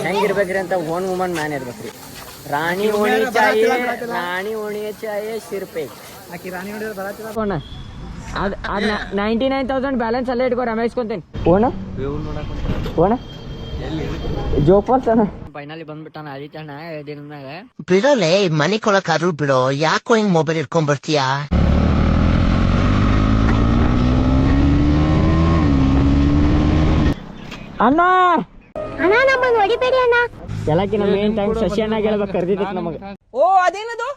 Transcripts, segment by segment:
ಹೆಂಗಿರ್ಬೇಕ್ರಿ ಅಂತ own woman man ಇರ್ಬೇಕ್ರಿ. ರಾಣಿ ಓಣಿ ಚಾಯೆ ಸಿರ್ಪೆ ಆಕಿ ರಾಣಿ ಹೊಡಿಯೋದು ಬರತ್ತಿಲ್ಲ. ಅದು 99,000 ಬ್ಯಾಲೆನ್ಸ್ ಅಲ್ಲೇ ಇಟ್ಕೋ ರಮೇಶ್ಕೊಂತೀನಿ. ಓಣ ಜೋಪಾಲ್ಸನ ಫೈನಲಿ ಬಂದ್ಬಿಟ್ಟಾನ ಆದಿತ್ಯಣ್ಣ ದಿನದಾಗ. ಬಿಡೋಲೆ ಮನೆ ಕೊಳಕಾದ್ರು ಬಿಡೋ, ಯಾಕೋ ಹಿಂಗ್ ಮೊಬೈಲ್ ಇಟ್ಕೊಂಡ್ ಬರ್ತೀಯಾ? ಅಣ್ಣ ನಮ್ಮನ್ನ ಹೊಡಿಬೇಡಿ ಅಣ್ಣ. ಎಲ್ಲಾಕಿ ನಮ್ಮ ಮೇನ್ ಟೈಮ್ ಶಶಿಯನ್ನಾಗ ಹೇಳ್ಬೇಕು ಕರ್ದಿದ್ದಕ್ಕೆ ನಮಗೆ. ಓ ಅದೇನದು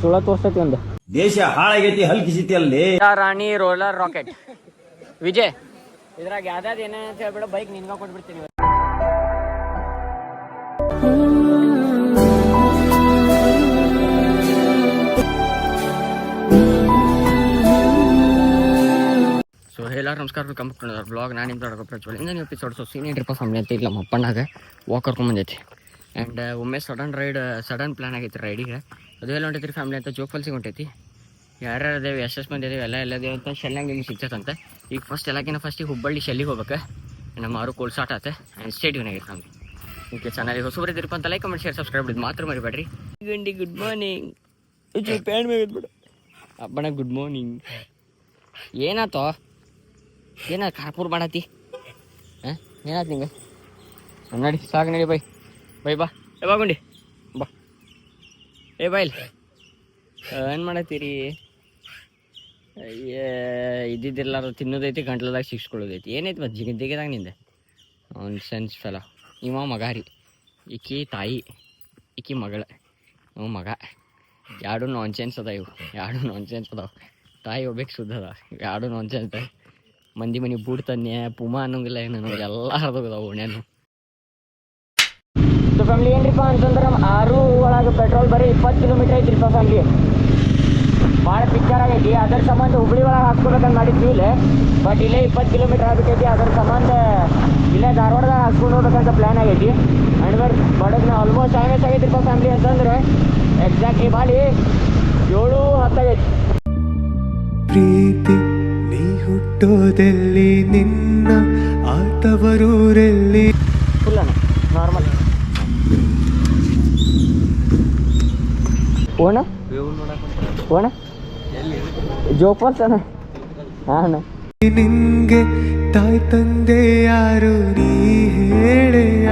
ಸುಳ ತೋರ್ಸತಿ ಒಂದು ದೇಶ ಹಾಳಾಗೈತಿ ಹಲ್ಕಿಸಿತಿ ಅಲ್ಲಿ. ರಾಣಿ ರೋಲರ್ ರಾಕೆಟ್ ವಿಜಯ್ ಇದ್ರಾಗ ಯಾವ್ದಾದ್ ಏನ ಅಂತ ಹೇಳ್ಬಿಡ ಬೈಕ್ ನಿನ್ಗ ಕೊಟ್ಬಿಡ್ತೀನಿ. ಸೊ ಎಲ್ಲರೂ ನಮಸ್ಕಾರ, ವೆಲ್ಕಮ್ ಟು ಅವರ್ ಬ್ಲಾಗ್. ನಾನು ನಿಮ್ದು ಪ್ರಜ್ವಲ್. ಇಂದಿನ ಎಪಿಸೋಡ್ ಸೀನಿಯರ್ ಟ್ರಿಪ್ ಫ್ಯಾಮಿಲಿ ಅಂತ ಇಲ್ಲ ನಮ್ಮ ಅಪ್ಪಣ್ಣಾಗ ವಾಕ್ ಕರ್ಕೊಂಡ್ಬಂದೈತಿ. ಆ್ಯಂಡ್ ಒಮ್ಮೆ ಸಡನ್ ಪ್ಲಾನ್ ಆಗೈತಿ ರೈಡಿಗೆ. ಅದು ಎಲ್ಲ ಹೊಂಟೈತಿ ಫ್ಯಾಮಿಲಿ ಅಂತ ಜೋಗ್ ಫಾಲ್ಸಿಗೆ ಹೊಂಟೈತಿ. ಯಾರ್ಯಾರು ಅದೇವಿ ಎಷ್ಟೆಷ್ಟು ಮಂದಿ ಇದೇವೆ ಎಲ್ಲದೇವೆ ಅಂತ ಶೆಲ್ಲಂಗೆ ನಿಮ್ಗೆ ಸಿಗ್ತೈತಂತೆ. ಈಗ ಫಸ್ಟಿಗೆ ಹುಬ್ಬಳ್ಳಿ ಶೆಲ್ಲಿಗೆ ಹೋಗ್ಬೇಕು. ನಮ್ಮ ಆರು ಕೋಲ್ ಸ್ಟಾರ್ಟ್ ಆಗುತ್ತೆ. ಆ್ಯಂಡ್ ಸ್ಟೇಡಿಯಂ ಆಗೈತೆ ಫ್ಯಾಮಿಲಿ. ಓಕೆ, ಚಾನಲ್ಗೆ ಹೊಸಬರಿದ್ದೀರಪ್ಪ ಅಂತ ಲೈಕ್ ಕಮೆಂಟ್ ಶೇರ್ ಸಬ್ಸ್ಕ್ರೈಬ್ ಮಾಡಿದ್ದು ಮಾತ್ರ ಮರಿಬೇಡ್ರಿ. ಗಂಡಿ ಗುಡ್ ಮಾರ್ನಿಂಗ್. ಪ್ಯಾನ್ ಮೇಗಿದ್ಬಿಡು ಅಪ್ಪಣ. Good morning. ಏನಾತೋ ಕಾರ್ಪೂರ್ ಮಾಡತ್ತಿ? ಹಾಂ ಏನಾಯ್ತು ನಿಂಗೆ? ನಡಿ ಸಾಕು, ನಡಿ ಬೈ ಬಾ ಯಾವಾಗುಂಡಿ ಬಾ. ಬಾಯ್ಲ್ ಏನು ಮಾಡತ್ತೀರಿ? ಇದ್ದಿದ್ದಿರ್ಲಾರ ತಿನ್ನೋದೈತಿ, ಗಂಟ್ಲದಾಗ ಸಿಕ್ಸ್ಕೊಳ್ಳೋದೈತಿ. ಏನೈತಿ ಮತ್ತೆ ಜಿಗಿದಾಗ ನಿಂದೆ ಅವ್ನ ಸೆನ್ಸ್ ಫೆಲ. ಇವ ಮಗ ರೀ, ಈಕಿ ತಾಯಿ, ಈಕಿ ಮಗಳ, ಅವ ಮಗ. ಎರಡು ನಾನ್ಸೆನ್ಸ್ ಅದ ಇವು, ಎರಡು ನಾನ್ಸೆನ್ಸ್ ಅದಾವ. ತಾಯಿ ಹೋಗ್ಬೇಕು ಶುದ್ಧ ಅದ, ಎರಡು ನಾನ್ಸೆನ್ಸ್ ಅದ. ಮಂದಿ ಮನೆ ಬೂಟ್ ತನ್ನೆ ಪುಮಾ ಅನ್ನೋಂಗಿಲ್ಲ, ಏನು ಎಲ್ಲ ಹರಿದೋಗದಾವ ಓಣ್ಯಾನು. ಸೊ ಫ್ಯಾಮಿಲಿ ಏನ್ರಿಪ್ಪ ಅಂತಂದ್ರೆ ನಮ್ಮ ಆರು ಒಳಗೆ ಪೆಟ್ರೋಲ್ ಬರೀ 20 ಕಿಲೋಮೀಟ್ರ್ ಐತಿರಿಪ್ಪ ಫ್ಯಾಮಿಲಿ. ಭಾಳ ಪಿಕ್ಚರ್ ಆಗೈತಿ. ಅದರ ಸಂಬಂಧ ಹುಬ್ಳಿ ಒಳಗೆ ಹಾಕ್ಸ್ಕೊಬೇಕಂತ ಮಾಡಿದ್ವಿ ಇಲ್ಲೇ. ಬಟ್ ಇಲ್ಲೇ 20 ಕಿಲೋಮೀಟ್ರ್ ಆಗ್ಬಿಟ್ಟೈತಿ. ಅದರ ಸಂಬಂಧ ಇಲ್ಲೇ ಧಾರವಾಡದಾಗ ಹಾಕ್ಸ್ಕೊಂಡು ಹೋಗ್ಬೇಕಂತ ಪ್ಲ್ಯಾನ್ ಆಗೈತಿ. ಆ್ಯಂಡ್ ಬಡಗ್ನ ಆಲ್ಮೋಸ್ಟ್ ಟೈಮ್ ಆಗೈತಿರಿಪ್ಪ ಫ್ಯಾಮಿಲಿ ಅಂತಂದ್ರೆ ಎಕ್ಸಾಕ್ಟ್ಲಿ ಬಾಳಿ 7:10 ಆಗೈತಿ. ಪ್ರೀತಿ ನೀ ಹುಟ್ಟೋದೆಲ್ಲಿ, ನಿನ್ನ ಆತವರೂರೆಲ್ಲಿ. ಫುಲ್ ಅಣ್ಣ ನಾರ್ಮಲ್ ಓಣ ಜೋಪಾಲ್ಸನ. ಹಾಂ ನಿನ್ಗೆ ತಾಯಿ ತಂದೆ ಯಾರು ನೀ ಹೇಳೆಯ,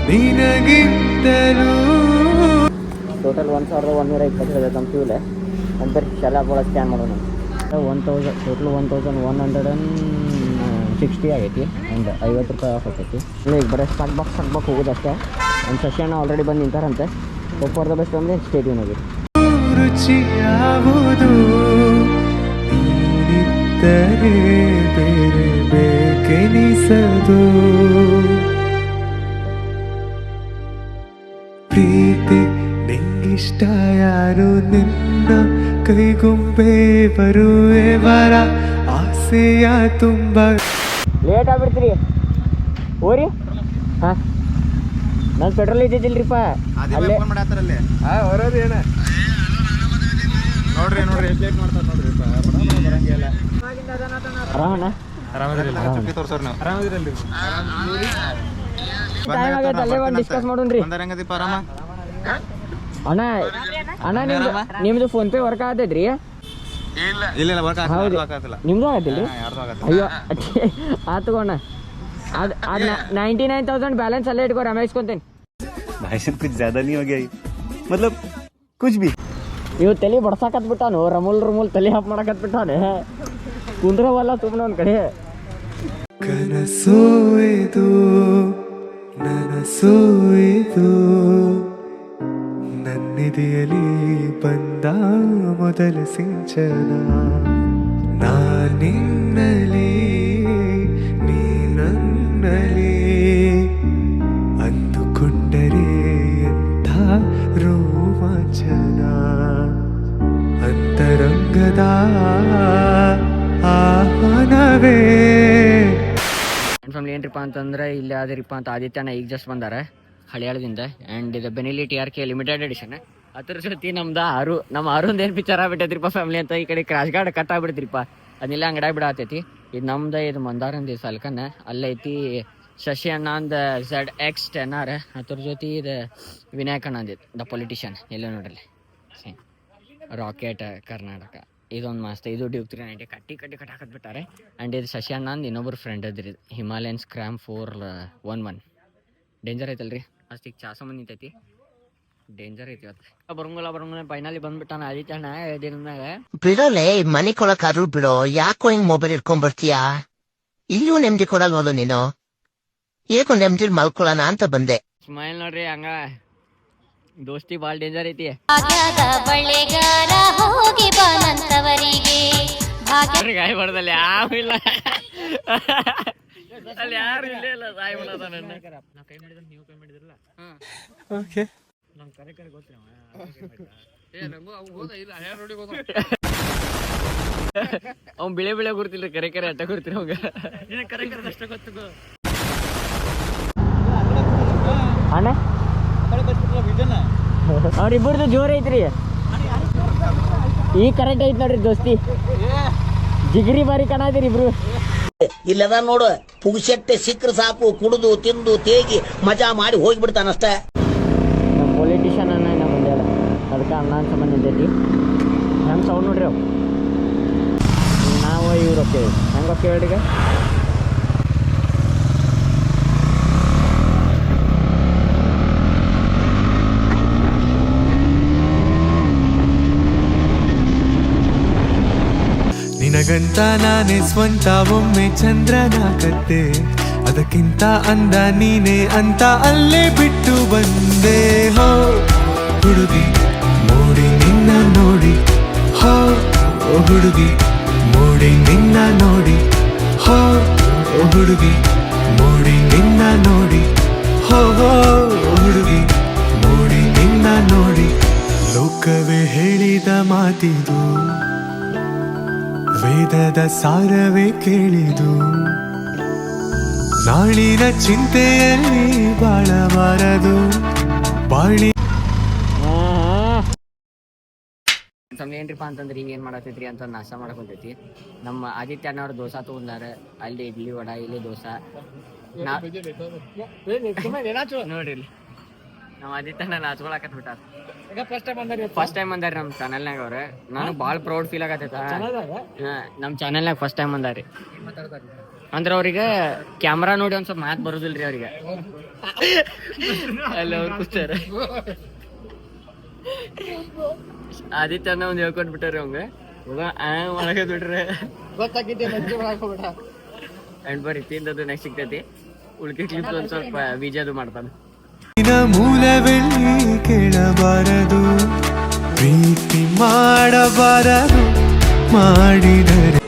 ನಿನಗಿಂತಲೂ. ಟೋಟಲ್ 1,120 ಇದೆ ನಮ್ಮ ಫ್ಯೂಲೆ ಅಂತ ಶಾಲಾಪೊಳ ಸ್ಕ್ಯಾನ್ ಮಾಡೋಣ. 1,000 ಟೋಟಲ್ 1,160 ಆಗೈತಿ. ಆ್ಯಂಡ್ 50 ರೂಪಾಯಿ ಆಫ್ ಆಗ್ತೈತಿ. ಈಗ ಬರೀ ಸಕ್ ಬಾಕ್ ಹೋಗೋದಷ್ಟೇ. ಒಂದು ಸೆಷನ್ ಆಲ್ರೆಡಿ ಬಂದು ನಿಂತಾರಂತೆ. ಫಾರ್ ದ ಬೆಸ್ಟ್ ಅಂದರೆ ಸ್ಟೇಡಿಯಂ ಆಗಿದೆ. ರುಚಿ ಯಾವುದು ನೀನಿದ್ದರೆ ಬೇರೆ ಬೇಕೆನಿಸದು. ಪ್ರೀತಿ ನಿಂಗಿಷ್ಟ ಯಾರು, ನಿನ್ನ ಕೈಗೊಂಬೆ ಬರುವೆ ವರ, ಆಸೆಯ ತುಂಬ. ಲೇಟ್ ಆಗ್ಬಿಡ್ತೀರಿ ಓರಿ. ಹಾಂ ನಾನು ಪೆಟ್ರೋಲ್ ಇದ್ದಿದ್ದಿಲ್ರಿಪ್ಪ ಅಲ್ಲೇ ಹೊರೋದು ಏನ ನೋಡ್ರಿ ಎಷ್ಟು ಲೇಟ್ ಮಾಡ್ತಾರೆ ನೋಡ್ರಿ. ಬರಂಗಿಲ್ಲ. ಆರಾಮಣ್ಣ? ಟೈಮ್ ಆಗೈತೆ, ಅಲ್ಲೇ ಒಂದು ಡಿಸ್ಕಸ್ ಮಾಡೋಣ್ರಿ. ಅಣ್ಣ ನಿಮ್ದು ಫೋನ್ ಪೇ ವರ್ಕ್ ಆಗತೈತ್ರಿ? ನಿಮ್ದು ಆಗತ್ತಿಲ್ಲ? ಅಯ್ಯೋ ಆತು ತಗೋಣ. ಅದು 99,000 ಬ್ಯಾಲೆನ್ಸ್ ಅಲ್ಲೇ ಇಟ್ಕೋ ರಮೇಶ್ಕೊಂತೀನಿ. कुछ ज्यादा नहीं हो गया मतलब कुछ भी. ಇವ್ ತಲೆ ಬಡ್ಸಾಕತ್ ಬಿಟ್ಟಾನು, ರಮೂಲ್ ತಲೆ ಹಾಪ್ ಮಾಡಕತ್ ಬಿಟ್ಟಾನೆ. ಕುಂದ್ರವಲ್ಲ ಸುಮ್ಮನೆ ಒಂದ್ ಕಡೆ. ಕನಸೋ ಇದು ನನಸೋ ಇದು, ನನ್ನಿದೆಯಲ್ಲಿ ಬಂದ ಮೊದಲ ಸಿಂಚನ. ನಾನಿನ್ನಲಿ ನೀ ನನ್ನಲಿ, ಅಂದುಕೊಂಡರೆ ಎಂಥ ರೋಮಾಂಚನ. ಅಂತರಂಗದ ಆಹ್ವಾನವೇ. ಫ್ಯಾಮಿಲಿ ಏನ್ರಿಪ್ಪ ಅಂತಂದ್ರೆ ಇಲ್ಲಿ ಆದಿರಿಪ್ಪ ಅಂತ ಆದಿತ್ಯಣ್ಣ ಈಗ ಜಸ್ಟ್ ಬಂದಾರೆ ಹಳಿಯಾಳದಿಂದ. ಆ್ಯಂಡ್ ಇದು ಬೆನಿಲಿ TRK ಲಿಮಿಟೆಡ್ ಎಡಿಷನ್. ಅದ್ರ ಜೊತೆ ನಮ್ಮ ಆರುಂದು ಏನು ಪಿಕ್ಚರ್ ಆಗ್ಬಿಟ್ಟೈತ್ರಿಪ್ಪ ಫ್ಯಾಮಿಲಿ ಅಂತ. ಈ ಕಡೆ ಕ್ರಾಶ್ ಗಾರ್ಡ್ ಕಟ್ ಆಗ್ಬಿಡ್ತಿರಿಪ್ಪ, ಅದನ್ನೆಲ್ಲ ಅಂಗಡಿ ಬಿಡಾತೈತಿ. ಇದು ನಮ್ದು, ಇದು ಮಂದಾರಂದು ಸಲ್ಕನ್ನ ಅಲ್ಲೈತಿ ಶಶಿ ಅಣ್ಣಂದ ZX 10R ಅದ್ರ ಜೊತೆ ಇದು ವಿನಾಯಕ್ ಅಣ್ಣಂದಿತ್ತು ದ ಪೊಲಿಟಿಷಿಯನ್ ಎಲ್ಲ ನೋಡ್ರಿ ಸೇಮ್ ರಾಕೆಟ್ ಕರ್ನಾಟಕ ಇದೊಂದು ಮಸ್ತ್ ಇದು ಡ್ಯೂಕ್ 390 ಕಟ್ಟಿ ಹಾಕತ್ ಬಿಟ್ಟಾರೆ. ಆ್ಯಂಡ್ ಇದು ಶಶಿ ಅಣ್ಣಂದು ಇನ್ನೊಬ್ರು ಫ್ರೆಂಡ್ ಅದ್ರಿ ಹಿಮಾಲಯನ್ ಸ್ಕ್ರಾಮ್ 411 ಡೇಂಜರ್ ಐತಲ್ರಿ ಮಸ್ತ್ ಈಗ ಚಾಸ ಮಂದಿ ನಿಂತೈತಿ ಡೇಂಜರ್ ಐತಿ ಇವತ್ತು ಬರಂಗಿಲ್ಲ ಫೈನಲಿ ಬಂದ್ಬಿಟ್ಟಾನ ಆದಿತ್ಯ ಅಣ್ಣ ದಿನದಾಗ ಬಿಡೋಲೆ ಮನೆ ಕೊಳಕಾದ್ರು ಬಿಡೋ ಯಾಕೋ ಹಿಂಗ್ ಮೊಬೈಲ್ ಇಟ್ಕೊಂಡ್ಬರ್ತೀಯಾ ಇಲ್ಲೂ ನೆಮ್ಮದಿ ಕೊಡಲ್ವಲ್ಲ ನೀನು ಏಕೋ ನೆಮ್ಮದಿಲ್ ಮಲ್ಕೊಳ್ಳೋಣ ಅಂತ ಬಂದೆ. ಸ್ಮೈಲ್ ನೋಡ್ರಿ ಹಂಗ ದೋಸ್ತಿ ಭಾಳ ಡೇಂಜರ್ ಐತಿ. ಬಳೆಗಾರ ಹೋಗಿ ಬಾನಂತವರಿಗೆ ಗಾಯ ಬಡ್ದಲ್ಲಿ ಯಾವ ಇಲ್ಲ ಅಲ್ಲಿ ಯಾರು ಇಲ್ಲೇ ಇಲ್ಲ ಸಾಯಿ ಮಾಡೋದ ನನ್ನ ನಾ ಕೈ ಮಾಡಿದ್ರೆ ನೀವು ಕೈ ಮಾಡಿದ್ರಲ್ಲ ಓಕೆ ನಮ್ ಕರೆ ಗೊತ್ತಿಲ್ಲ ಅವ್ನು ಬಿಳೆ ಗುರ್ತಿಲ್ರಿ ಕರೆ ಅಟ್ಟ ಗುರ್ತಿರ ಅವಂಗ ಕರೆ ಅಷ್ಟ ಗೊತ್ತು ಅಣ್ಣ ಅವ್ರಿಬ್ಬರದು ಜೋರ್ ಐತ್ರಿ ಈಗ ಕರೆಕ್ಟ್ ಐತ್ ನೋಡ್ರಿ ದೋಸ್ತಿ ಜಿಗಿರಿ ಬಾರಿ ಕಾಣತೀರಿ ಇಬ್ರು. ಇಲ್ಲದ ನೋಡು ಪುಗ್ಸೆಟ್ಟೆ ಸಿಕ್ಕ್ರ ಸಾಕು ಕುಡಿದು ತಿಂದು ತೇಗಿ ಮಜಾ ಮಾಡಿ ಹೋಗ್ಬಿಡ್ತಾನಷ್ಟೇ. ನಮ್ಮ ಪೊಲಿಟಿಷಿಯನ್ ಅಣ್ಣ ಇನ್ನ ಬಂದ್ಯಾರ ಅದಕ್ಕೆ ಅಣ್ಣ ಅಂತ ಸಂಬಂಧ ನಿಂತೈತಿ ಹೆಂಗೆ ಸೌಂಡ್ ನೋಡ್ರಿ ಅವು ನಾವು ಇವ್ರು ಓಕೆ ಹೆಂಗೆ ಓಕೆ ಹೇಳ್ರಿ ಈಗ ನಿನಗಂತ ನಾನೇ ಸ್ವಂತ ಒಮ್ಮೆ ಚಂದ್ರನ ಕತ್ತೆ ಅದಕ್ಕಿಂತ ಅಂದ ನೀನೆ ಅಂತ ಅಲ್ಲೇ ಬಿಟ್ಟು ಬಂದೆ. ಹೋ ಹುಡುಗಿ ಮೋಡಿ ನಿನ್ನ ನೋಡಿ ಹೋ ಹುಡುಗಿ ಮೋಡಿ ನಿನ್ನ ನೋಡಿ ಹೋ ಹುಡುಗಿ ಮೋಡಿ ನಿನ್ನ ನೋಡಿ ಹೋ ಹುಡುಗಿ ಮೋಡಿ ನಿನ್ನ ನೋಡಿ. ಲೋಕವೇ ಹೇಳಿದ ಮಾತಿದು ವೇದದ ಸಾರವೇ ಕೇಳಿದು ನಾಳಿನ ಚಿಂತೆಯಲ್ಲಿ ಬಾಳಬಾರದು ಬಾಳಿ ಸಮಯ ಏನ್ರಿಪ್ಪ ಅಂತಂದ್ರೆ ಈಗ ಏನು ಮಾಡತ್ತೈತ್ರಿ ಅಂತ ನಾಷ್ಟ ಮಾಡಕೊಂತೈತಿ. ನಮ್ಮ ಆದಿತ್ಯ ಅಣ್ಣವ್ರು ದೋಸಾ ತಗೊಂಡಾರ ಅಲ್ಲಿ ಇಡ್ಲಿ ವಡ ಇಲ್ಲಿ ದೋಸಾ ನೋಡ್ರಿ ಇಲ್ಲಿ ನಮ್ಮ ಆದಿತ್ಯ ಅಣ್ಣ ನಾಚ್ಕೊಳಕತ್ ಬಿಟ್ಟಾರ ಫಸ್ಟ್ ಟೈಮ್ ಬಂದಾರಿ ನಮ್ಮ ಚಾನಲ್ನಾಗ ಅವ್ರೆ. ನಾನು ಭಾಳ ಪ್ರೌಡ್ ಫೀಲ್ ಆಗತ್ತೈತ ನಮ್ಮ ಚಾನಲ್ನಾಗ ಫಸ್ಟ್ ಟೈಮ್ ಬಂದಾರಿ ಅಂದ್ರೆ ಅವ್ರಿಗೆ ಕ್ಯಾಮ್ರಾ ನೋಡಿ ಒಂದ್ ಸ್ವಲ್ಪ ಮಾತು ಬರೋದಿಲ್ರಿ ಅವ್ರಿಗೆ ಅಲ್ಲಿ ಅವ್ರು ಕೂತಾರ ಆದಿತ್ಯ ಅಣ್ಣ ಒಂದ್ ಹೇಳ್ಕೊಂಡ್ ಬಿಟ್ಟಾರಿ ಅವಂಗ ಒಳಗೆ ಬಿಟ್ರೆ ಅಂಡ್ ಬರೀ ತಿಂದದು ನೆಕ್ಸ್ಟ್ ಸಿಗ್ತೈತಿ ಉಳ್ಕೆ ಕ್ಲಿಪ್ ಒಂದ್ ಸ್ವಲ್ಪ ವಿಜಯದು ಮಾಡ್ತಾನೆ. ಮೂಲವೆಲ್ಲಿ ಕೇಳಬಾರದು ಪ್ರೀತಿ ಮಾಡಬಾರದು ಮಾಡಿದರೆ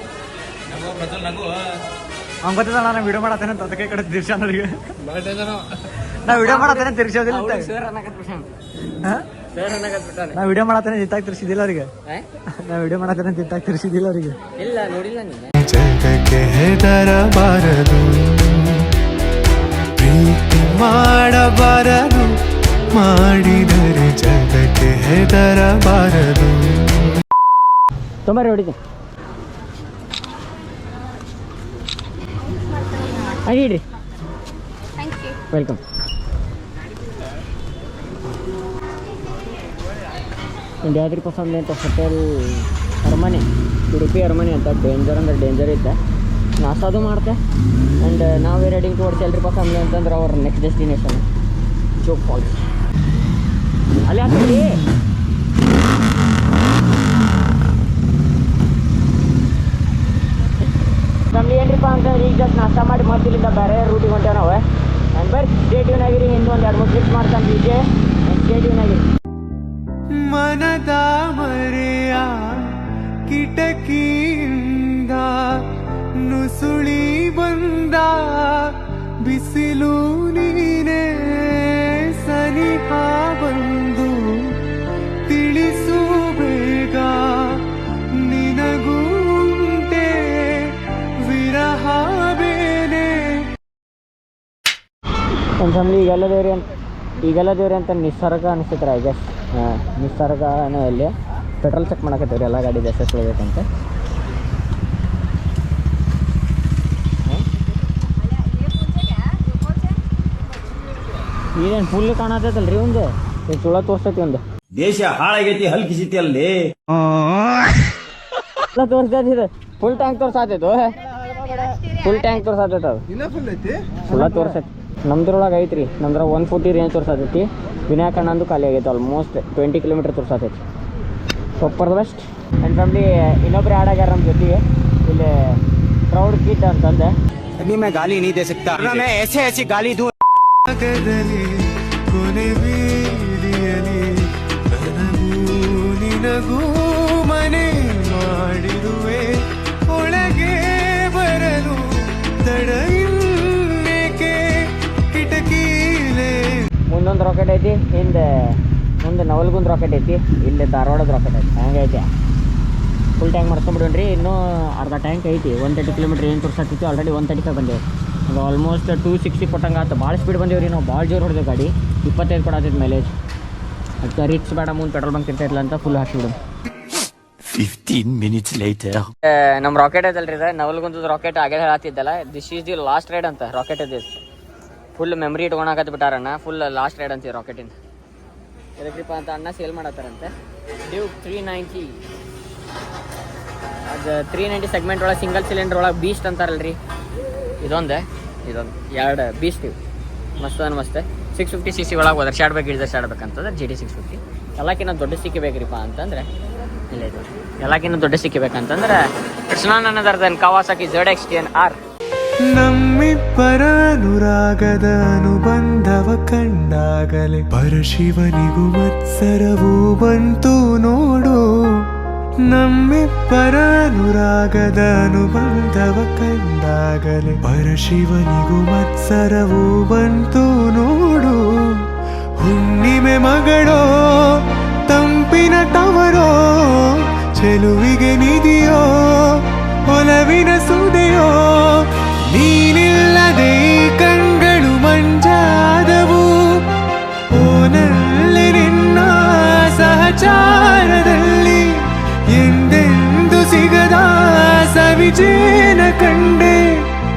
ಅವ್ನು ಗೊತ್ತಿಲ್ಲ ನಾನು ವಿಡಿಯೋ ಮಾಡತ್ತೇನೆ ಅಂತ ಅದಕ್ಕೆ ಕಡೆ ತಿರ್ಸ ನನಗೆ ನಾ ವಿಡಿಯೋ ಮಾಡತ್ತೇನೆ ತಿರ್ಸೋದಿಲ್ಲ ನಾ ವಿಡಿಯೋ ಮಾಡತ್ತೇನೆ ತಿತ್ತಾಗಿ ತಿರ್ಸಿದಿಲ್ಲ ಅವ್ರಿಗೆ ನಾ ವಿಡಿಯೋ ಮಾಡತ್ತೇನೆ ತಿತ್ತಾಗಿ ತಿರ್ಸಿದಿಲ್ಲ ಅವ್ರಿಗೆ ಇಲ್ಲ ನೋಡಿಲ್ಲ ನೀನು ಜಗಕ್ಕೆ ಹೆದರಬಾರದು ಪ್ರೀತಿ ಮಾಡಬಾರದು ಮಾಡಿದರೆ ಜಗಕ್ಕೆ ಹೆದರಬಾರದು. ತೊಂಬರಿ ಹೊಡಿತೀನಿ ಅಡಿಡ್ರಿ ವೆಲ್ಕಮ್. ಒಂದು ಯಾವ್ದ್ರಿ ಪಸಂದ್ ಅಂತ ಹೋಟೆಲ್ ಅರಮನೆ ಉಡುಪಿ ಅರಮನೆ ಅಂತ ಡೇಂಜರ್ ಅಂದ್ರೆ ಡೇಂಜರ್ ಇದ್ದ ನಾಸಾದು ಮಾಡ್ತೆ. ಆ್ಯಂಡ್ ನಾವೇ ರೆಡಿಂಗ್ ಟುವರ್ಡ್ಸ್ ಎಲ್ರಿ ಪಸಂದ್ ಅಂತಂದ್ರೆ ಅವ್ರ ನೆಕ್ಸ್ಟ್ ಡೆಸ್ಟಿನೇಷನ್ ಜೋಗ್ ಫಾಲ್ಸ್ ಅಲ್ಲಿ ಹಾಕ್ತೀವಿ. ನಮ್ದು ಏನ್ರಿಪ್ಪ ಅಂತಂದ್ರೆ ಈಗ ಜಸ್ಟ್ ನಾಷ್ಟ ಮಾಡಿ ಮತ್ತಿಲ್ಲಿಂದ ಬೇರೆ ರೂಟಿಗೆ ಹೊಂಟೇವೆ ನಾವು. ಆ್ಯಂಡ್ ಬರ್ರಿ ಸ್ಟೇಟ್ಯೂನ್ ಆಗಿರಿ ಇನ್ನೂ ಒಂದು 2-3 ಕ್ಲಿಪ್ಸ್ ಮಾಡ್ತಾನೆ ವಿಜಯ್ ಸ್ಟೇಟ್ಯೂನ್ ಆಗಿರಿ. ಮನದ ಮರೆಯ ಕಿಟಕಿಯಿಂದ ನುಸುಳಿ ಬಂದ ಬಿಸಿಲು ನೀನೇ ಸನಿಹ ಬಂದು ತಿಳಿಸು ಬೇಗ ನಿನಗೂಂಟೆ ವಿರಹ ಬೇನೆ. ಒಂದು ಸಮಯ ಈಗೆಲ್ಲ ದೇವ್ರಿ ಅಂತ ನಿಸರ್ಗ ಅನಿಸ್ತೈತ್ರಿ ಐ ಗೆಸ್ ನಿಸರ್ಗನೇ ಅಲ್ಲಿ ಪೆಟ್ರೋಲ್ ಚೆಕ್ ಮಾಡಕತ್ತೇವ್ರಿ ಎಲ್ಲ ಗಾಡಿ ಎಸ್ ಹೋಗ್ಬೇಕಂತ. ಇದೇನು ಫುಲ್ ಕಾಣತೈತಲ್ರಿ ಒಂದು ಸುಳ ತೋರ್ಸತಿ ಒಂದು ದೇಶ ಹಾಳಾಗೈತಿ ಹಲ್ಕಿಸಿತಿ ಅಲ್ಲಿ ಎಲ್ಲ ತೋರ್ಸತೈತಿ ಇದು ಫುಲ್ ಟ್ಯಾಂಕ್ ತೋರ್ಸಾತೈತು ಫುಲ್ ಟ್ಯಾಂಕ್ ತೋರ್ಸಾತೈತೆ ಅದು ಸುಳ ತೋರ್ಸೈತಿ ನಮ್ದ್ರೊಳಗೆ ಐತ್ರಿ ನಮ್ದ್ರ 140 ರೇಂಜ್ ತೋರ್ಸಾತೈತಿ ವಿನಾಯಕ ನಂದು ಖಾಲಿ ಆಗೈತೆ ಆಲ್ಮೋಸ್ಟ್ 20 ಕಿಲೋಮೀಟರ್ ತೋರ್ಸಾತೈತಿ super the best and family ಇನ್ನೊಬ್ರು ಆ್ಯಡ್ ಆಗ್ಯಾರ ನಮ್ಮ ಜೊತೆಗೆ ಇಲ್ಲಿ ಪ್ರೌಡ್ ಕಿಡ್ ಅಂತಂದೆ अभी मैं गाली नहीं दे सकता मैं ऐसे ऐसी गाली दूं ಕೊನೆ ಬೀದಿಯಲಿ ನಿನಗೂ ಮನೆ ಮಾಡಿರುವೆ ಒಳಗೆ ಬರಲು ತಡ ಇನ್ನೇಕೆ ಕಿಟಕಿಲೇ ಮುಂದೊಂದು ರಾಕೆಟ್ ಐತಿ ಹಿಂದೆ ಮುಂದೆ ನವಲ್ಗುಂದ್ ರಾಕೆಟ್ ಐತಿ ಇಲ್ಲಿ ಧಾರವಾಡದ ರಾಕೆಟ್ ಐತಿ ಹಂಗೈತೆ ಫುಲ್ ಟ್ಯಾಂಕ್ ಮಾಡ್ಕೊಂಡ್ಬಿಡೋಣ್ರಿ ಇನ್ನೂ ಅರ್ಧ ಟ್ಯಾಂಕ್ ಐತಿ 130 ಕಿಲೋಮೀಟ್ರ್ ಏನು ತೋರ್ಸಾತಿತ್ತು ಆಲ್ರೆಡಿ 135 ಬಂದೇವು ಅದು ಆಲ್ಮೋಸ್ಟ್ 260 ಕೊಟ್ಟಂಗೆ ಆಯ್ತು ಭಾಳ ಸ್ಪೀಡ್ ಬಂದೇವ್ರಿ ನಾವು ಭಾಳ ಜೋರು ಹೊಡೆದೇವು ಗಾಡಿ 25 ಕೊಡತ್ತೈತೆ ಮೈಲೇಜ್ ಅದಕ್ಕೆ ರಿಕ್ಸ್ ಬೇಡ ಮುಂದೆ ಪೆಟ್ರೋಲ್ ಬಂಕ್ ಇರ್ತಾಯಿಲ್ಲ ಅಂತ ಫುಲ್ ಹಾಕಿಬಿಡೋದು 15 minutes later ನಮ್ಮ ರಾಕೆಟ್ ಐತಲ್ರಿ ಇದು ನವಲ್ಗುಂದದ ರಾಕೆಟ್ ಆಗೇ ಹೇಳತ್ತಿದ್ದಲ್ಲ this is the last ride ಅಂತ ರಾಕೆಟ್ ಇದೆ ಫುಲ್ ಮೆಮ್ರಿ ಇಟ್ಕೊಳಕತ್ ಬಿಟ್ಟಾರಣ್ಣ ಫುಲ್ ಲಾಸ್ಟ್ ರೈಡ್ ಅಂತೀವಿ ರಾಕೆಟಿಂದ ಎದಕ್ರಿಪ್ಪ ಅಂತ ಅಣ್ಣ ಸೇಲ್ ಮಾಡತ್ತಾರಂತೆ ಡ್ಯೂಕ್ 390 ಅದು 390 ಸೆಗ್ಮೆಂಟ್ ಒಳಗೆ ಸಿಂಗಲ್ ಸಿಲಿಂಡರ್ ಒಳಗೆ ಬೀಸ್ಟ್ ಅಂತಾರಲ್ರಿ ಇದೊಂದು ಎರಡು ಬೀಸ್ಟ್ ಇವು ಮಸ್ತ್ 650cc ಒಳಗೆ ಒದರ್ಸಾಡ್ಬೇಕು ಇಳಿದಾಡ್ಬೇಕಂತಂದ್ರೆ GT 650 ಎಲ್ಲಕ್ಕಿಂತ ದೊಡ್ಡ ಸಿಕ್ಕಿಬೇಕ್ರಿಪ್ಪ ಅಂತಂದ್ರೆ ಇಲ್ಲ ಇದು ಎಲ್ಲಕ್ಕಿಂತ ದೊಡ್ಡ ಸಿಕ್ಕಿಬೇಕಂತಂದ್ರೆ ಕೃಷ್ಣಾನಂದರ್ದನ್ ಕವಾಸಾಕಿ ZX10R ನಮ್ಮಿಬ್ಬರ ಅನುರಾಗದ ಅನುಬಂಧವ ಕಂಡಾಗಲೇ ಪರಶಿವನಿಗೂ ಮತ್ಸರವೂ ಬಂತು ನೋಡು ನಮ್ಮಿಬ್ಬರ ಅನುರಾಗದ ಅನುಬಂಧವ ಕಂಡಾಗಲೇ ಪರಶಿವನಿಗೂ ಮತ್ಸರವೂ ಬಂತು ನೋಡು ಹುಣ್ಣಿಮೆ ಮಗಳೋ ತಂಪಿನ ತವರೋ ಚೆಲುವಿಗೆ ನಿಧಿಯೋ ಒಲವಿನ ಸುದೆಯೋ ನೀನಿಲ್ಲದೆ ಕಣ್ಗಳು ಮಂಜಾದವು ಓನಲ್ಲಿ ನಿನ್ನ ಸಹಚಾರದಲ್ಲಿ ಎಂದೆಂದು ಸಿಗದ ಸವಿಜೇನ ಕಂಡೆ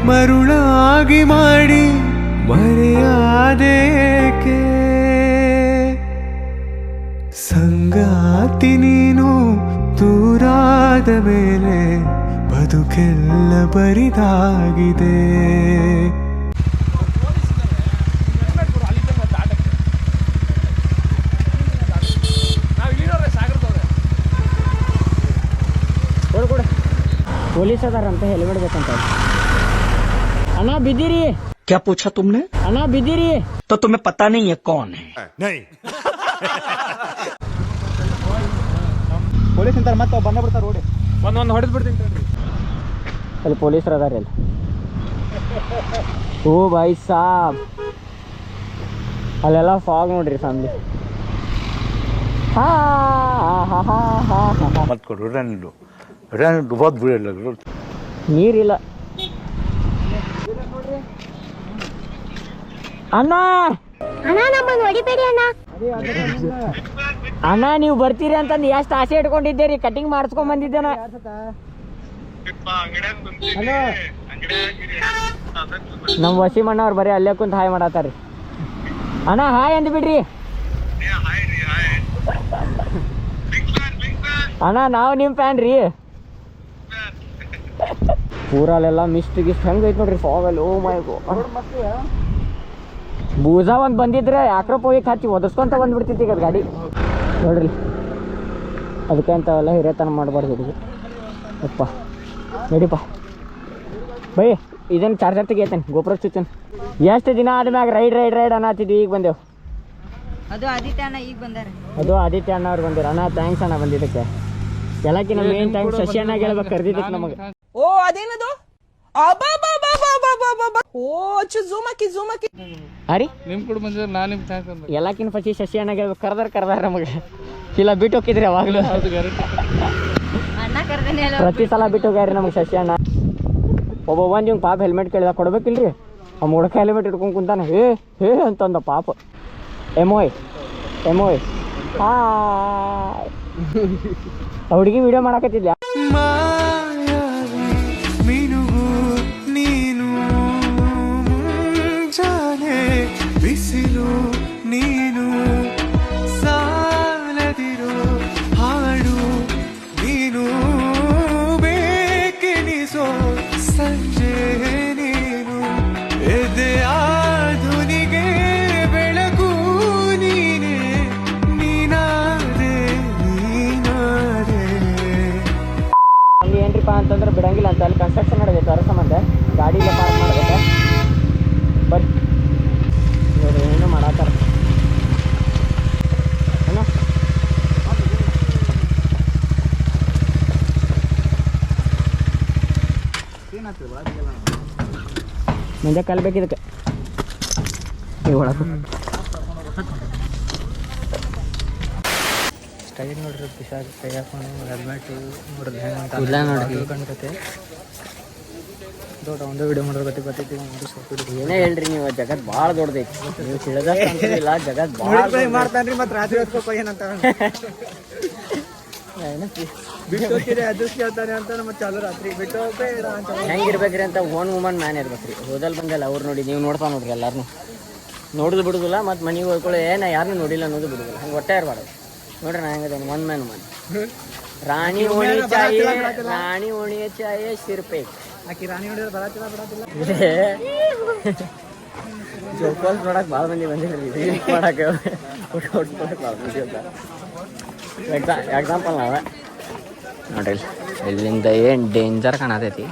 ಮರುಳಾಗಿ ಮಾಡಿ ಮರೆಯಾದೇಕೆ ಸಂಗಾತಿ ನೀನು ದೂರಾದ ಮೇಲೆ ಬದುಕೆಲ್ಲ ಬರಿದಾಗಿದೆ ಪೊಲೀಸ್ ಅದಾರಂತ ಹೆಲ್ಮೆಟ್ ಬೇಕಂತ ಅಣ್ಣ ಬಿದ್ದೀರಿ क्या पूछा तुमने ಅಣ್ಣ ಬಿದ್ದೀರಿ तो तुम्हें पता नहीं है कौन है ಪೊಲೀಸ್ ಅಂತಾರೆ ಮತ್ತೆ ಬಂದ ಬಿಡ್ತಾರೆ ರೋಡಿ ಒಂದು ಹೊಡೆದ್ ಬಿಡ್ತೀನಿ ಅಲ್ಲಿ ಪೊಲೀಸರು ಅದಾರ ಅಲ್ಲಿ ಓ ಭಾಯ್ ಸಾಬ್ ಅಲ್ಲೆಲ್ಲ ಫಾಗ್ ನೋಡ್ರಿ ಫ್ಯಾಮಿಲಿ मत करो रहने दो बहुत बुरे लग रहे ನೀರಿಲ್ಲ ಅಣ್ಣ ಅಣ್ಣ ನೀವು ಬರ್ತೀರಿ ಅಂತಂದು ಎಷ್ಟು ಆಸೆ ಇಟ್ಕೊಂಡಿದ್ದೀರಿ ಕಟಿಂಗ್ ಮಾಡಿಸ್ಕೊಂಡ್ ಬಂದಿದ್ದೇನ ನಮ್ಮ ವಸೀಮಣ್ಣ ಅವ್ರು ಬರೀ ಅಲ್ಲೇ ಕುಂತ ಹಾಯ್ ಮಾಡತ್ತಾರ್ರಿ ಅಣ್ಣ ಹಾಯ್ ಅಂದ್ ಬಿಡ್ರಿ ಅಣ್ಣ ನಾವು ನಿಮ್ಮ ಫ್ಯಾನ್ ರೀ ಪೂರಲ್ಲೆಲ್ಲ ಮಿಸ್ಟ್ ಗಿಸ್ಟ್ ಹೆಂಗೈತೆ ನೋಡ್ರಿ ಫಾಗಲ್ಲಿ ಓ ಮೈ ಗೋ ಬೂಜ ಒಂದು ಬಂದಿದ್ರೆ ಯಾಕ್ರಪ್ಪ ಹೋಗಿ ಹಚ್ಚಿ ಒದರ್ಸ್ಕೊಂತ ಬಂದ್ಬಿಡ್ತಿತ್ತು ಈಗ ಗಾಡಿ ನೋಡ್ರಿ ಅದಕ್ಕೆ ಅಂತ ಎಲ್ಲ ಹಿರಿಯತನ ಮಾಡಬಾರ್ದು ಹುಡುಗಿ ಅಪ್ಪ ನಡಿಪ್ಪ ಬೈ ಇದನ್ನು ಚಾರ್ಜರ್ ತೆಗಿಯತ್ತೇನೆ ಗೋಪುರ ಚುಚ್ಚನ್ ಎಷ್ಟು ದಿನ ಆದ್ಮ್ಯಾಗ ರೈಡ್ ಅನ್ನತ್ತಿದ್ವಿ ಈಗ ಬಂದೆವು ಅದು ಆದಿತ್ಯ ಅಣ್ಣ ಈಗ ಬಂದಾರೆ ಅದು ಆದಿತ್ಯ ಅಣ್ಣ ಅವ್ರು ಬಂದಿರ ಅಣ್ಣ ಥ್ಯಾಂಕ್ಸ್ ಅಣ್ಣ ಬಂದಿದ್ದಕ್ಕೆ ಎಲ್ಲಕ್ಕಿಂತ ಮೇನ್ ಥ್ಯಾಂಕ್ಸ್ ಶಶಿ ಅಣ್ಣ ಹೇಳ್ಬೇಕು ಕರ್ದಿದ್ದಕ್ಕೆ ನಮಗೆ ಓ ಅದೇನದು ಓ ಜೂಮ್ ಹಾಕಿ ಅರಿ ನಿಮ್ ಕೂಡ ಬಂದಿದ್ರೆ ನಾನು ನಿಮ್ ಥ್ಯಾಂಕ್ಸ್ ಎಲ್ಲಕ್ಕಿಂತ ಫಸ್ಟ್ ಶಶಿ ಅಣ್ಣ ಹೇಳ್ಬೇಕು ಕರ್ದಾರ ನಮಗೆ ಇಲ್ಲ ಬಿಟ್ಟು ಹೋಗಿದ್ರಿ ಅವಾಗಲೂ ಅಣ್ಣ ಕರ್ದೇನೆ ಪ್ರತಿ ಸಲ ಬಿಟ್ಟು ಹೋಗ್ಯಾರಿ ನಮಗೆ ಶಶಿ ಅಣ್ಣ ಒಬ್ಬ ಬಂದು ಇವ್ನು ಪಾಪ ಹೆಲ್ಮೆಟ್ ಕೇಳಿದ ಕೊಡ್ಬೇಕಿಲ್ರಿ ಆ ಮುಡಕ ಹೆಲ್ಮೆಟ್ ಇಟ್ಕೊಂಡು ಕುಂತಾನೆ ಹೇ ಅಂತಂದ ಪಾಪ ಎಮೋಯ್ ಹಾಯ್ ಹುಡುಗಿ ವಿಡಿಯೋ ಮಾಡಾಕತ್ತಿದ್ಲ ಮಿನುಗು ನೀನು ಮುಂಜಾನೆ ಬಿಸಿಲು ಬಿಡಂಗಿಲ್ಲ ಅಂತ ಅಲ್ಲಿ ಕನ್ಸ್ಟ್ರಕ್ಷನ್ ನಡೆದೈತೆ ಅದರ ಸಂಬಂಧ ಗಾಡಿ ಇಲ್ಲ ಪಾರ್ಕ್ ಮಾಡಬೇಕು. ಬರ್ರಿ ನೋಡ್ರಿ ಏನೋ ಮಾಡತ್ತಾರ ಅಣ್ಣ. ಮುಂದೆ ಕಲ್ಬೇಕು ಇದಕ್ಕೆ ಈ ಒಳಗೆ ಸ್ಟೈಲ್ ನೋಡ್ರಿ ಪಿಶಾಚ್ ಕೈ ಹಾಕೊಂಡು ಹೆಲ್ಮೆಟು ನೋಡ್ರಿ ಇಲ್ಲ ನೋಡ್ರಿ ಕಣ್ಕತೆ ದೊಡ್ಡ ಒಂದು ವಿಡಿಯೋ ಮಾಡೋದ್ರ ಗತಿ ಬರ್ತೈತಿ. ಒಂದು ಸ್ವಲ್ಪ ಏನೇ ಹೇಳ್ರಿ ನೀವು ಜಗತ್ ಭಾಳ ದೊಡ್ಡದೈತಿ. ನೀವು ತಿಳಿದಷ್ಟು ಅಂತಿಲ್ಲ ಜಗತ್ ಭಾಳ ಮಾಡ್ತಾನ್ರಿ ಮತ್ತೆ ರಾತ್ರಿ ಹೊತ್ಕೊಪ್ಪ ಏನಂತ ಬಿಟ್ಟು ಹೋಗ್ತೀರಿ ಅಡ್ಜಸ್ಟ್ ಕೇಳ್ತಾನೆ ಅಂತ ಮತ್ತೆ ಚಾಲು ರಾತ್ರಿ ಬಿಟ್ಟು ಹೋಗ್ಬೇಡ ಅಂತ ಹೆಂಗಿರ್ಬೇಕ್ರಿ ಅಂತ ಓನ್ ವುಮನ್ ಮ್ಯಾನ್ ಇರ್ಬೇಕ್ರಿ. ಹೋದಲ್ಲಿ ಬಂದಲ್ಲ ಅವ್ರು ನೋಡಿ ನೀವು ನೋಡ್ತಾ ನೋಡ್ರಿ ಎಲ್ಲಾರನು ನೋಡುದು ಬಿಡುದಿಲ್ಲ ಮತ್ತು ಮನೆಗೆ ಹೋಗ್ಕೊಳ್ಳಿ ನಾ ಯಾರನ್ನೂ ನೋಡಿಲ್ಲ ಅನ್ನೋದು ಬಿಡುದಿಲ್ಲ. ಹಂಗೆ ಒಟ್ಟೆ ಇರಬಾರ್ದು ನೋಡ್ರಿ. ನಾ ಹೆಂಗದೇನು ಒನ್ ಮ್ಯಾನ್ ವುಮನ್. ರಾಣಿ ಓಣಿ ಚಾಯೆ ಸಿರ್ಪೇಕ್. ಆಕಿ ರಾಣಿ ಹೊಡಿದ್ರೆ ಬರಾತಿಲ್ಲ ಜೋಪಾಲ್ ನೋಡಕ್ಕೆ ಭಾಳ ಮಂದಿ ಬಂದಿಲ್ಲ ಮಾಡಕ್ಕೆ ಹೊಡ್ಸ್ಕೊಳಕ್ಕೆ ಭಾಳ ಮಂದಿ ಅಂತ ಎಕ್ಸಾಂಪಲ್ ನಾವೇ ನೋಡ್ರಿ. ಇಲ್ಲಿಂದ ಏನು ಡೇಂಜರ್ ಕಾಣತೈತಿ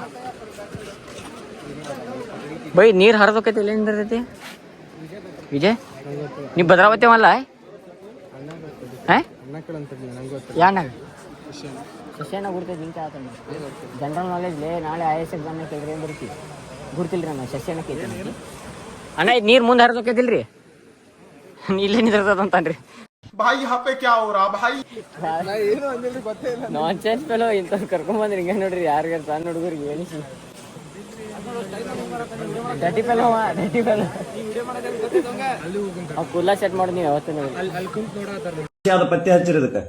ಬೈ. ನೀರು ಹರಿದೋಕೈತಿ ಇಲ್ಲಿಂದ ಇರ್ತೈತಿ ವಿಜಯ್. ನೀವು ಭದ್ರಾವತಿ ಅವಲ್ಲ ಯಾನಾಗ ಶಿಷ್ಯನ ಗುರ್ತೈತಿ ನಿಂತ ಜನರಲ್ ನಾಲೆಜ್ಲೇ. ನಾಳೆ IAS ಎಕ್ಸಾಮ್ನಾಗ ಕೇಳ್ರಿ ಏನು ಬರ್ತೀವಿ ಗುರ್ತಿಲ್ರಿ ನಾನು ಶಿಷ್ಯನ ಕೇಳ್ತೀನಿ ಅಣ್ಣ. ಇದು ನೀರು ಮುಂದೆ ಹರಿದೋಕೈತಿಲ್ರಿ ಇಲ್ಲೇ ನಿಂದಿರ್ತದಂತಾನ್ರಿ. ನಾನ್ ಸೆನ್ಸ್ ಫೆಲೋ ಇಂಥವ್ರು ಕರ್ಕೊಂಬಂದ್ರಿ ಹಿಂಗೆ ನೋಡ್ರಿ. ಯಾರಿಗಾರ ಸಣ್ಣ ಹುಡುಗರಿಗೆ ಎಣಿಸಿ ಡಟಿ ಫೆಲೋ ಅವ್ ಕುಲ್ಲ ಸೆಟ್ ಮಾಡೋದು ನೀವು ಯಾವತ್ತೂ ಪತ್ತೆ ಹಚ್ಚಿರೋದಕ್ಕೆ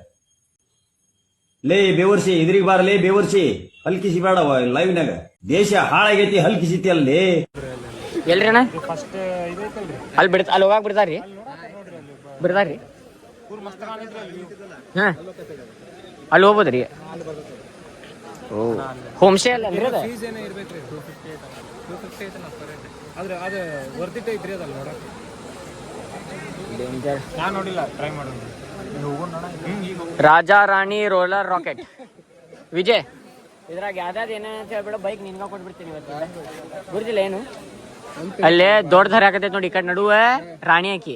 ಲೇ ಬೇವರ್ಸಿ ಇದ್ರಿಗೆ ಬಾರಲೇ ಬೇವರ್ಸಿ ಹಲ್ಕಿಸಿ ಬೇಡ ಲೈವ್ನಾಗ. ದೇಶ ಹಾಳಾಗೈತಿ ಹಲ್ಕಿಸಿತಿ ಅಲ್ಲಿ ಎಲ್ರಿ ಅಣ್ಣ ಅಲ್ಲಿ ಅಲ್ಲಿ ಹೋಗಾಕ್ ಬಿಡ್ತಾರ್ರಿ ಹಾ ಅಲ್ಲಿ ಹೋಗ್ಬೋದ್ರಿ. ಓ ಹೋಮ್ ಸ್ಟೇ ಅಲ್ಲ ಅಂದ್ರೆ ಡೇಂಜರ್. ರಾಜಾ ರಾಣಿ ರೋಲರ್ ರಾಕೆಟ್. ವಿಜಯ್ ಇದ್ರಾಗ ಯಾವ್ದಾದ್ರು ಏನೇನಂತ ಹೇಳ್ಬಿಡ ಬೈಕ್ ನಿನ್ಗ ಕೊಟ್ಬಿಡ್ತೀನಿ ಇವತ್ತು. ಗುರುತಿಲ್ಲ ಏನು ಅಲ್ಲೇ ದೊಡ್ಡ ದಾರಿ ಹಾಕತೈತಿ ನೋಡಿ. ಈ ಕಡೆ ನಡುವೆ ರಾಣಿ ಹಾಕಿ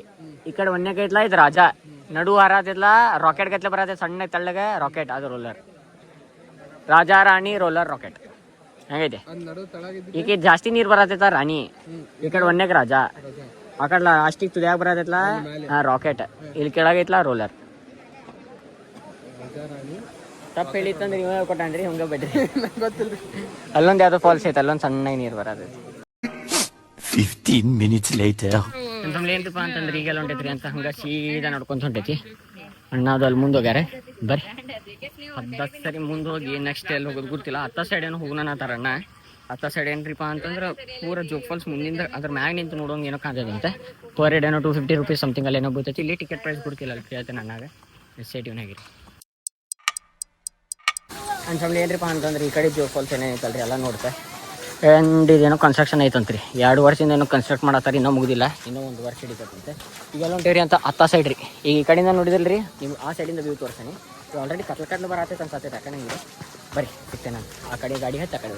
ಈ ಕಡೆ ಒಂದೇ ಕೈತ್ಲಾ ಇದು ರಾಜ ನಡು ಹಾರತಿಲ್ಲ. ರಾಕೆಟ್ ಗತ್ಲೆ ಬರತ್ತೆ ಸಣ್ಣ ತಳ್ಳಗ ರಾಕೆಟ್ ಅದು ರೋಲರ್. ರಾಜಾ ರಾಣಿ ರೋಲರ್ ರಾಕೆಟ್ ಹೆಂಗೈತೆ. ಈಗ ಜಾಸ್ತಿ ನೀರು ಬರತೈತ ರಾಣಿ. ಈ ಕಡೆ ಒಂದೇಕ್ ರಾಜ ಆ ಕಡ್ಲ ಅಷ್ಟಿಗೆ ತುದಿಯಾಗ ಬರತೈತ್ಲಾ ರಾಕೆಟ್. ಇಲ್ಲಿ ಕೆಳಗೈತ್ಲಾ ರೋಲರ್. ತಪ್ಪು ಹೇಳಿತ್ತಂದ್ರೆ ನೀವೇ ಕೊಟ್ಟಾನ್ರಿ ಹಂಗ ಬಿಡ್ರಿ. ಅಲ್ಲೊಂದು ಯಾವ್ದೋ ಫಾಲ್ಸ್ ಐತೆ ಅಲ್ಲೊಂದು ಸಣ್ಣ ನೀರು ಬರತೈತಿ. 15 minutes later. ಏನಪ್ಪ ಅಂತಂದ್ರೆ ಈಗೆಲ್ಲ ಹೊಂಟೈತ್ರಿ ಅಂತ ಹಂಗ ಸೀದಾ ನಡ್ಕೊಂತ ಹೊಂಟೈತಿ. ಅಣ್ಣ ಅದು ಅಲ್ಲಿ ಮುಂದೆ ಹೋಗ್ಯಾರ. ಬರ್ರಿ 10 ಸರಿ ಮುಂದೆ ಹೋಗಿ ನೆಕ್ಸ್ಟ್ ಎಲ್ಲಿ ಹೋಗೋದು ಗೊತ್ತಿಲ್ಲ. ಹತ್ತ ಸೈಡ್ ಏನೋ ಹೋಗೋಣ ಅಂತಾರ ಅಣ್ಣ. ಹತ್ತ ಸೈಡ್ ಏನ್ರಿಪ್ಪ ಅಂತಂದ್ರೆ ಪೂರ ಜೋಗ್ ಫಾಲ್ಸ್ ಮುಂದಿಂದ ಅದ್ರ ಮ್ಯಾಗ ನಿಂತು ನೋಡೋಂಗೆ ಏನೋ ಕಾಣ್ತದಂತೆ. ಪರ್ ಹೆಡ್ ಏನೋ 250 ರೂಪೀಸ್ ಸಮಥಿಂಗ್ ಅಲ್ಲಿ ಏನೋ ಬರ್ತೈತಿ. ಇಲ್ಲಿ ಟಿಕೆಟ್ ಪ್ರೈಸ್ ಗೊತ್ತಿಲ್ಲ ಅಲ್ಲಿ ಕೇಳ್ತೇನೆ ಅಣ್ಣಾಗ ಎಸ್ಟೇಟಿವ್ನಾಗಿರಿ. ಅಂಡ್ ಫ್ಯಾಮಿಲಿ ಏನ್ರಿಪ್ಪ ಅಂತಂದ್ರೆ ಈ ಕಡೆ ಜೋಗ್ ಫಾಲ್ಸ್ ಏನೈತಲ್ರಿ ಎಲ್ಲ ನೋಡ್ತೆ. ಆ್ಯಂಡ್ ಇದೇನೋ ಕನ್ಸ್ಟ್ರಕ್ಷನ್ ಐತಂತ್ರಿ. 2 ವರ್ಷದಿಂದ ಏನೋ ಕನ್ಸ್ಟ್ರಕ್ಟ್ ಮಾಡತ್ತಾರ. ಇನ್ನೂ ಮುಗಿದಿಲ್ಲ. ಇನ್ನೂ 1 ವರ್ಷ ಹಿಡಿತೈತಂತೆ. ಈಗೆಲ್ಲ ಹೊಂಟೇರಿ ಅಂತ ಹತ್ತ ಸೈಡ್ ರೀ. ಈಗ ಈ ಕಡೆಯಿಂದ ನೋಡಿದಿಲ್ರಿ ನೀವು ಆ ಸೈಡಿಂದ ವ್ಯೂ ತೋರಿಸ್ತೀನಿ. ಆಲ್ರೆಡಿ ಕತ್ಲು ಬರತ್ತೈತೆ ಅನ್ಸತ್ತೈತೆ. ಆ ಕಡೆ ಬರ್ರಿ ಸಿಗ್ತೇನೆ ನಾನು ಆ ಕಡೆ ಗಾಡಿ ಹತ್ತಿ ಆ ಕಡೆ